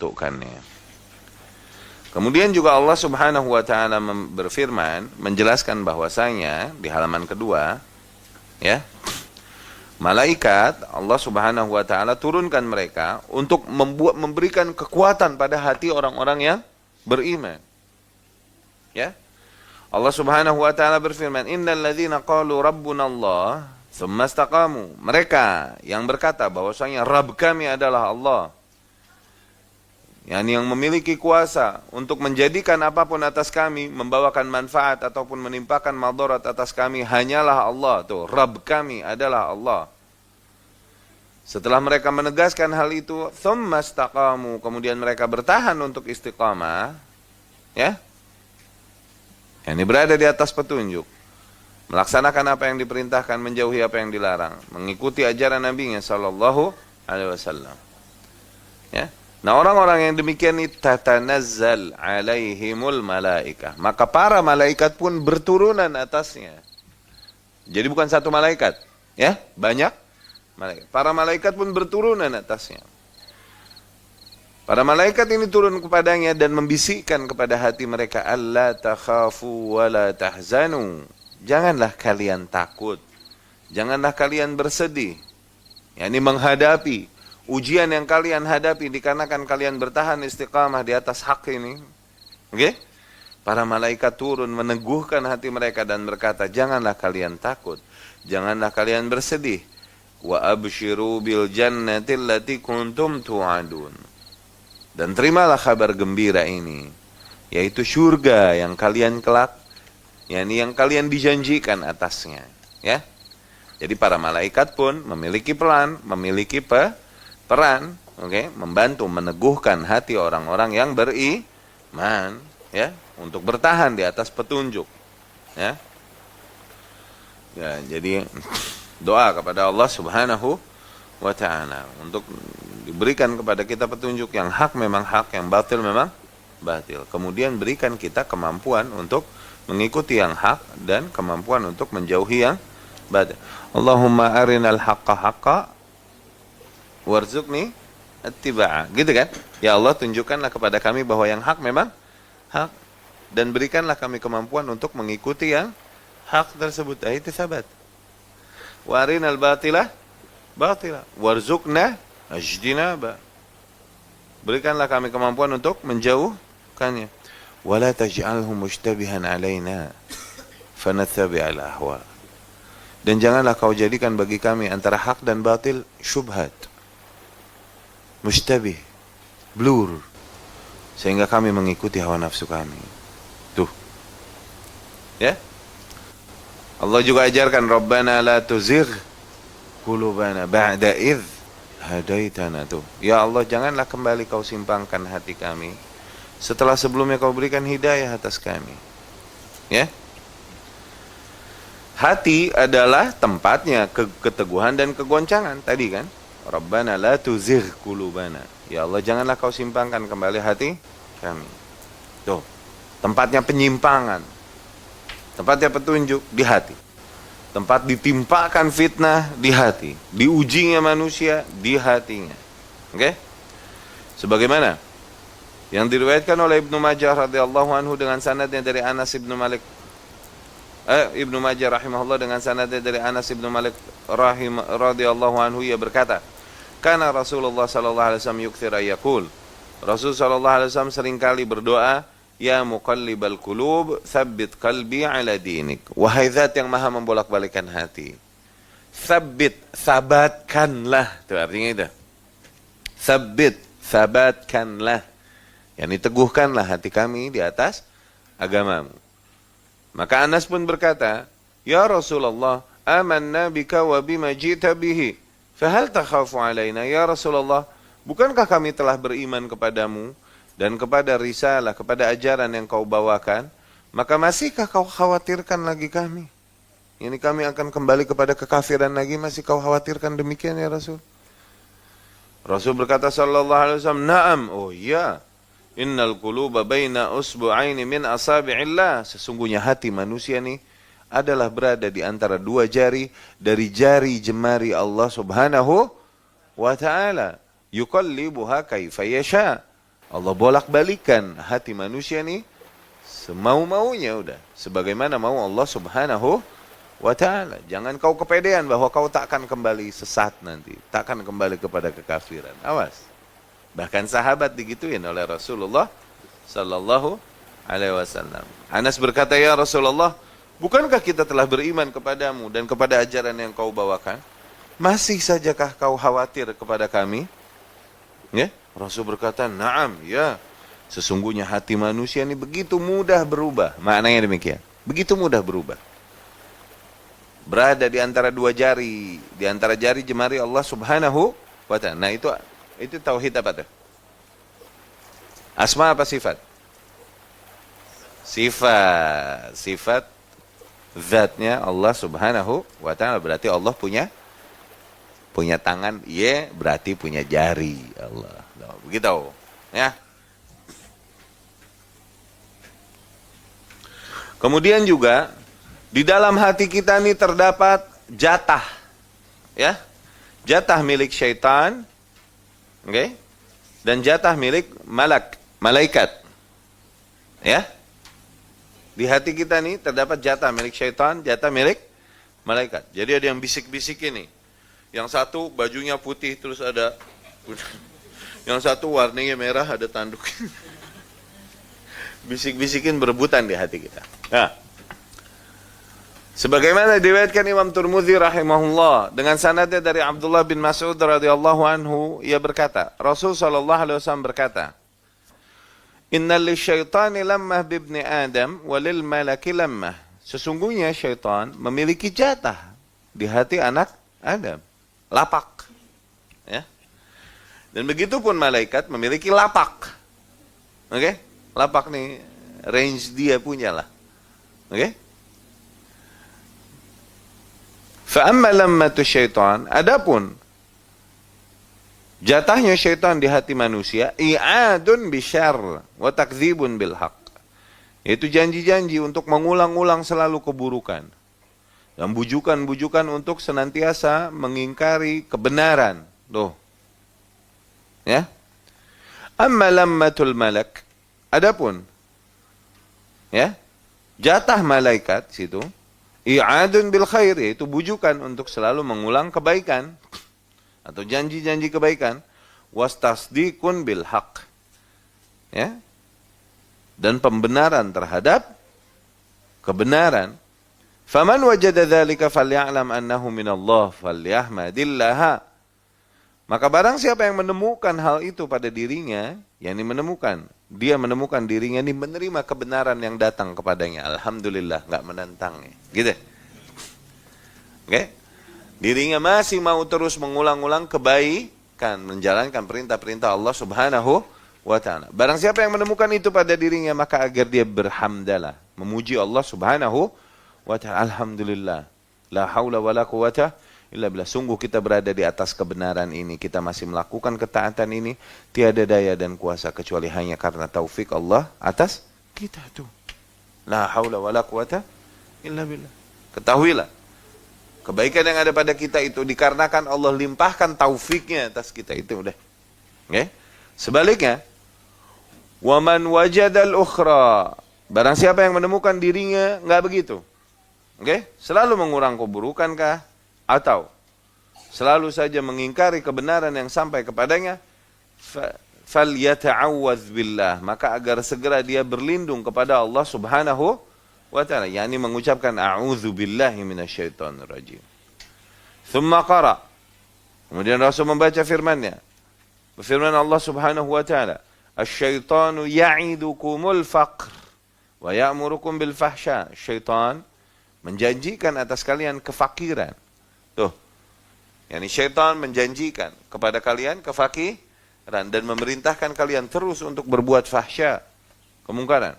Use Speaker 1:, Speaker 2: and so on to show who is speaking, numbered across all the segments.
Speaker 1: menentukannya. Kemudian juga Allah Subhanahu wa taala berfirman menjelaskan bahwasanya di halaman kedua, ya, malaikat Allah Subhanahu wa taala turunkan mereka untuk memberikan kekuatan pada hati orang-orang yang beriman. Ya. Allah Subhanahu wa taala berfirman, "Innal ladzina qalu rabbuna Allah, tsumma istaqamu." Mereka yang berkata bahwasanya Rabb kami adalah Allah, yang memiliki kuasa untuk menjadikan apapun atas kami, membawakan manfaat ataupun menimpakan madarat atas kami, hanyalah Allah. Tuh, Rabb kami adalah Allah. Setelah mereka menegaskan hal itu, tsumma istaqamu, kemudian mereka bertahan untuk istiqamah, ya. Ini berada di atas petunjuk, melaksanakan apa yang diperintahkan, menjauhi apa yang dilarang, mengikuti ajaran Nabi-Nya sallallahu alaihi wasallam. Ya. Nah, orang-orang yang demikian ini tatanazzal alaihimul malaikah, maka para malaikat pun berturunan atasnya. Jadi bukan satu malaikat, ya, banyak malaikat. Para malaikat pun berturunan atasnya. Para malaikat ini turun kepadanya dan membisikkan kepada hati mereka, alla takhafu wa la tahzanu. Janganlah kalian takut, janganlah kalian bersedih. Yani menghadapi ujian yang kalian hadapi dikarenakan kalian bertahan istiqamah di atas hak ini. Oke? Para malaikat turun meneguhkan hati mereka dan berkata, janganlah kalian takut, janganlah kalian bersedih. Wa abshiru bil jannati allati kuntum tu'adun. Dan terimalah kabar gembira ini, yaitu surga yang kalian kelak, yakni yang kalian dijanjikan atasnya, ya. Jadi para malaikat pun memiliki peran, oke, membantu meneguhkan hati orang-orang yang beriman, ya, untuk bertahan di atas petunjuk, ya. Ya, jadi doa kepada Allah Subhanahu wa taala untuk diberikan kepada kita petunjuk, yang hak memang hak, yang batil memang batil. Kemudian berikan kita kemampuan untuk mengikuti yang hak dan kemampuan untuk menjauhi yang batil. Allahumma arinal haqqa haqqa warzuqni attiba'a. Gitu kan? Ya Allah, tunjukkanlah kepada kami bahwa yang hak memang hak, dan berikanlah kami kemampuan untuk mengikuti yang hak tersebut. Itu sahabat. Wa arinal batilah batila warzuqna ajdinaba. Berikanlah kami kemampuan untuk menjauhkannya. Wala taj'alhu mushtabihan alaina fanattabi'al ahwa. Dan janganlah kau jadikan bagi kami antara hak dan batil syubhat, mushtabih, blur, sehingga kami mengikuti hawa nafsu kami. Tuh, ya. Allah juga ajarkan, Rabbana la tuzigh qulubana ba'da idh hadaitana. Tuh, ya Allah, janganlah kembali kau simpangkan hati kami setelah sebelumnya kau berikan hidayah atas kami. Ya. Hati adalah tempatnya keteguhan dan kegoncangan tadi kan. Rabbana la tuzigh qulubana. Ya Allah, janganlah kau simpangkan kembali hati kami. Tuh, tempatnya penyimpangan, tempatnya petunjuk di hati. Tempat ditimpakan fitnah di hati, diujinya manusia di hatinya. Oke? Sebagaimana yang diriwayatkan oleh Ibnu Majah radhiyallahu anhu dengan sanadnya dari Anas ibnu Malik, Ibnu Majah rahimahullah dengan sanadnya dari Anas ibnu Malik radhiyallahu anhu, ia berkata, "Kana Rasulullah sallallahu alaihi wasallam yukthir yaqul." Rasul sallallahu alaihi wasallam seringkali berdoa, "Ya muqallibal qulub, tsabbit qalbi ala dinik." Wahai zat yang maha membolak-balikan hati, tsabbit, sabatkanlah. Itu artinya itu. Tsabbit, sabatkanlah. Yani teguhkanlah hati kami di atas agamamu. Maka Anas pun berkata, "Ya Rasulullah, amanna bika wa bima ji'ta bihi, fahal takhafu alaina?" Ya Rasulullah, bukankah kami telah beriman kepadamu dan kepada risalah, kepada ajaran yang kau bawakan, maka masihkah kau khawatirkan lagi kami? Ini kami akan kembali kepada kekafiran lagi, masih kau khawatirkan demikian ya Rasul? Rasul berkata sallallahu alaihi wasallam, "Na'am." Oh iya. Innal quluba baina usbu'aini min asabi'illah. Sesungguhnya hati manusia ini adalah berada di antara dua jari dari jari jemari Allah Subhanahu wa ta'ala. Yuqallibuha kaifa yasha. Allah bolak-balikan hati manusia nih semau-maunya udah. Sebagaimana mau Allah subhanahu wa ta'ala. Jangan kau kepedean bahwa kau tak akan kembali sesat nanti. Tak akan kembali kepada kekafiran. Awas. Bahkan sahabat digituin oleh Rasulullah sallallahu alaihi wasallam. Anas berkata, ya Rasulullah, bukankah kita telah beriman kepadamu dan kepada ajaran yang kau bawakan? Masih sajakah kau khawatir kepada kami? Ya? Rasul berkata, na'am, ya. Sesungguhnya hati manusia ini begitu mudah berubah. Maknanya demikian. Begitu mudah berubah. Berada di antara dua jari, di antara jari jemari Allah subhanahu wa ta'ala. Nah itu tauhid apa tuh? Asma apa sifat? Sifat zatnya Allah subhanahu wa ta'ala. Berarti Allah punya tangan, ya berarti punya jari Allah. Begitu ya. Kemudian juga di dalam hati kita ini terdapat jatah, ya, jatah milik syaitan, oke, dan jatah milik malaikat, ya. Di hati kita nih terdapat jatah milik syaitan, jatah milik malaikat. Jadi ada yang bisik-bisik ini, yang satu bajunya putih terus ada, yang satu warnanya merah ada tanduk. Bisik-bisikin berebutan di hati kita. Nah, sebagaimana diriwayatkan Imam Tirmidzi rahimahullah dengan sanadnya dari Abdullah bin Mas'ud radhiyallahu anhu, ia berkata, Rasul sallallahu alaihi wasallam berkata, Innal lisyaitani lammah bibni Adam walil malaki lammah. Sesungguhnya syaitan memiliki jatah di hati anak Adam, lapak. Ya. Dan begitu pun malaikat memiliki lapak. Oke? Lapak nih range dia punya lah. Oke? Fa amma lammatu syaitan, adapun jatahnya syaitan di hati manusia, i'adun bisyarr wa takdzibun bil haqq. Yaitu janji-janji untuk mengulang-ulang selalu keburukan dan bujukan-bujukan untuk senantiasa mengingkari kebenaran. Tuh. Ya. Amma lammatul malak, adapun ya, jatah malaikat situ, i'adun bil khair, yaitu bujukan untuk selalu mengulang kebaikan atau janji-janji kebaikan, wastasdiqun bil haq, ya, dan pembenaran terhadap kebenaran. Faman wajada dzalika falya'lam annahu minallah falyahmadillah. Maka barang siapa yang menemukan hal itu pada dirinya, yakni dia menemukan dirinya ini menerima kebenaran yang datang kepadanya, alhamdulillah, enggak menentangnya. Gitu. Oke? Dirinya masih mau terus mengulang-ulang kebaikan, menjalankan perintah-perintah Allah Subhanahu wa ta'ala. Barang siapa yang menemukan itu pada dirinya, maka agar dia berhamdalah, memuji Allah Subhanahu wa ta'ala. Alhamdulillah, la haula wala quwata illa billah. Sungguh kita berada di atas kebenaran ini, kita masih melakukan ketaatan ini, tiada daya dan kuasa kecuali hanya karena taufik Allah atas kita tuh. La haula wala quwata illa billah. Ketahuilah, kebaikan yang ada pada kita itu dikarenakan Allah limpahkan taufiknya atas kita itu udah. Okay? Sebaliknya, waman wajadal ukhra, barang siapa yang menemukan dirinya enggak begitu. Okay? Selalu mengurang keburukan kah? Atau selalu saja mengingkari kebenaran yang sampai kepadanya, falyata'awwadz billah, maka agar segera dia berlindung kepada Allah Subhanahu wa ta'ala, yakni mengucapkan a'udzu billahi minasyaitonir rajim. Tsumma qara, kemudian Rasul membaca firman-Nya. Firman Allah Subhanahu wa ta'ala, asy-syaitanu ya'idukumul faqr wa ya'murukum bil fahsya. Syaitan menjanjikan atas kalian kefakiran. Tuh. yakni syaitan menjanjikan kepada kalian kefakiran dan memerintahkan kalian terus untuk berbuat fahsya, kemungkaran.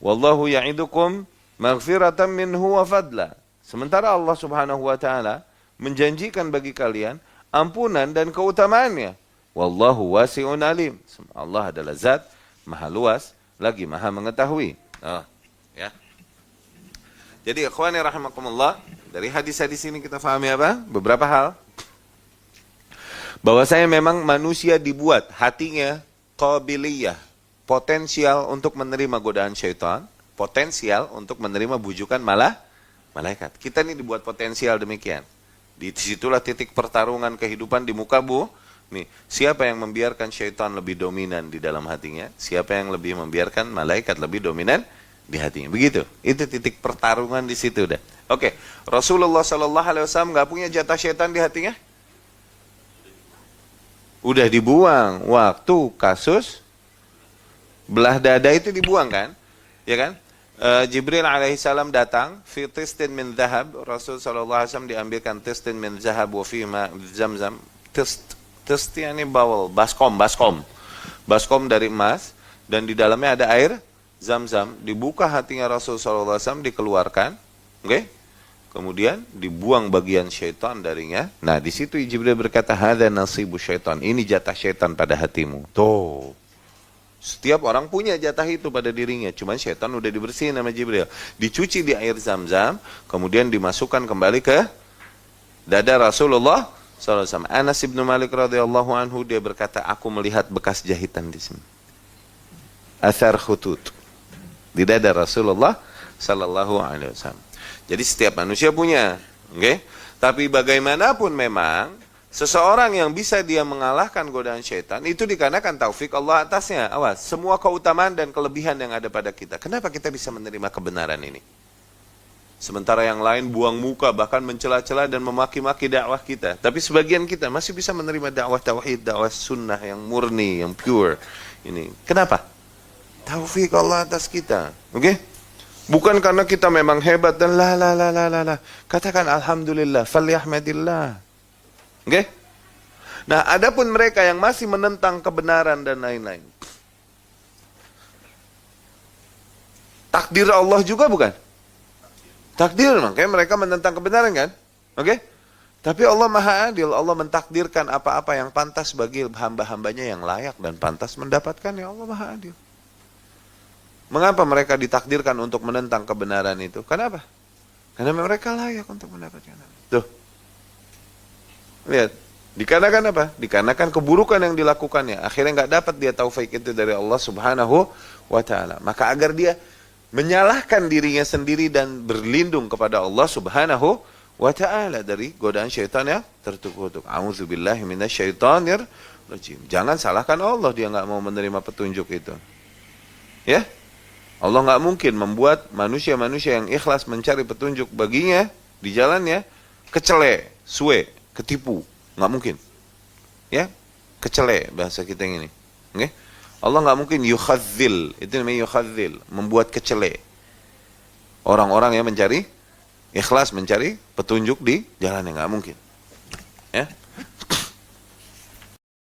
Speaker 1: Wallahu ya'idukum maghfiratan minhu wa fadla. Sementara Allah Subhanahu wa taala menjanjikan bagi kalian ampunan dan keutamaannya. Wallahu wasi'un alim. Allah adalah zat maha luas lagi maha mengetahui. Ya. Jadi ikhwani rahimakumullah, dari hadis-hadis ini kita pahami apa? Beberapa hal. Bahwasanya memang manusia dibuat hatinya qabiliyah, potensial untuk menerima godaan syaitan, potensial untuk menerima bujukan malaikat. Kita ini dibuat potensial demikian. Di situlah titik pertarungan kehidupan di muka bumi. Siapa yang membiarkan syaitan lebih dominan di dalam hatinya? Siapa yang lebih membiarkan malaikat lebih dominan di hatinya? Begitu. Itu titik pertarungan di situ dah. Oke, Rasulullah Sallallahu Alaihi Wasallam nggak punya jatah syaitan di hatinya? Udah dibuang. Waktu kasus belah dada itu dibuang kan? Ya kan? Jibril alaihissalam datang, fi tistin min zahab, Rasul sallallahu alaihi wasallam diambilkan tistin min zahab wa fi ma zamzam. Tist yani bawal, baskom dari emas, dan di dalamnya ada air zamzam. Dibuka hatinya Rasul sallallahu alaihi wasallam, dikeluarkan, oke? Kemudian dibuang bagian syaitan darinya. Nah, di situ Jibril berkata, hadza nasibu syaitan. Ini jatah syaitan pada hatimu. Tuh. Setiap orang punya jatah itu pada dirinya. Cuman syaitan udah dibersihin sama Jibril. Dicuci di air zam-zam. Kemudian dimasukkan kembali ke dada Rasulullah SAW. Anas ibn Malik radhiyallahu anhu, dia berkata, aku melihat bekas jahitan di sini. Athar khutut. Di dada Rasulullah sallallahu alaihi wasallam. Jadi setiap manusia punya. Okay? Tapi bagaimanapun memang, seseorang yang bisa dia mengalahkan godaan syaitan, itu dikarenakan taufik Allah atasnya. Awas, semua keutamaan dan kelebihan yang ada pada kita. Kenapa kita bisa menerima kebenaran ini? Sementara yang lain buang muka, bahkan mencela-cela dan memaki-maki dakwah kita. Tapi sebagian kita masih bisa menerima dakwah tauhid, dakwah sunnah yang murni, yang pure. Ini. Kenapa? Taufik Allah atas kita. Oke? Bukan karena kita memang hebat dan la. Katakan alhamdulillah, falyahmadillah. Oke? Nah, adapun mereka yang masih menentang kebenaran dan lain-lain. Takdir Allah juga bukan? Takdir, makanya mereka menentang kebenaran kan? Oke? Tapi Allah Maha Adil, Allah mentakdirkan apa-apa yang pantas bagi hamba-hambanya yang layak dan pantas mendapatkan, ya Allah Maha Adil. Mengapa mereka ditakdirkan untuk menentang kebenaran itu? Kenapa? Karena mereka layak untuk mendapatkan. Tuh. Lihat. Dikarenakan apa? Dikarenakan keburukan yang dilakukannya. Akhirnya nggak dapat dia taufik itu dari Allah Subhanahu wa Ta'ala. Maka agar dia menyalahkan dirinya sendiri dan berlindung kepada Allah Subhanahu wa Ta'ala dari godaan syaitan yang terkutuk. A'udzubillahi minasyaitonir rajim. Jangan salahkan Allah, dia nggak mau menerima petunjuk itu. Ya? Allah nggak mungkin membuat manusia-manusia yang ikhlas mencari petunjuk baginya di jalannya kecele, suwe, ketipu, nggak mungkin. Ya, kecele bahasa kita yang ini. Okay? Allah nggak mungkin yukhadzil, itu namanya yukhadzil, membuat kecele orang-orang yang mencari ikhlas, mencari petunjuk di jalan yang nggak mungkin. Ya.